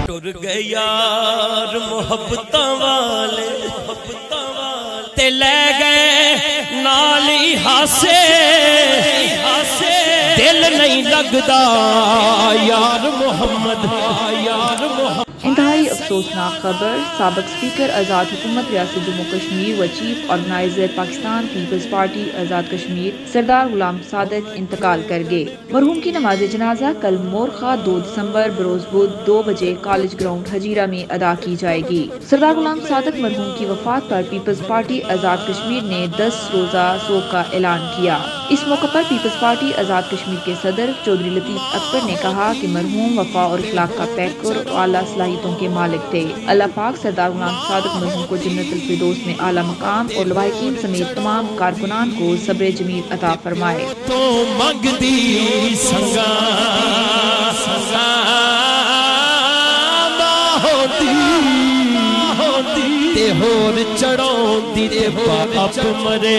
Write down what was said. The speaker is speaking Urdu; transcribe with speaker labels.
Speaker 1: ٹر گئے یار محبتاں والے تے لے گئے نالی ہاسے دل نہیں لگدا یار محمد یار محمد۔
Speaker 2: انتہائی افسوسناک خبر، سابق اسپیکر آزاد حکومت ریاست جموں کشمیر و chief organiser Pakistan Peoples Party Azad Kashmir Sardar Ghulam صادق انتقال کر گئے۔ مرحوم کی نماز جنازہ کل مورخہ 2 دسمبر بروز بدھ 2 بجے کالج گراؤنڈ ہجیرہ میں ادا کی جائے گی۔ سردار غلام صادق مرحوم کی وفات پر پیپلز پارٹی آزاد کشمیر نے 10 روزہ سوگ کا اعلان کیا۔ اس موقع پر پیپلز پارٹی آزاد کشمیر کے صدر چودھری لطیف اکبر نے کہا کہ مرحوم وفا اور اخلاق کا پیکر اور اعلیٰ صلاحیتوں کے مالک تھے۔ اللہ پاک سردار غلام صادق مرحوم کو جنت الفردوس میں اعلیٰ مقام اور لواحقین سمیت تمام کارکنان کو صبر جمیل عطا فرمائے۔
Speaker 1: تو مگدی سنگا تے ہور چڑھاؤں دی تے باپ مرے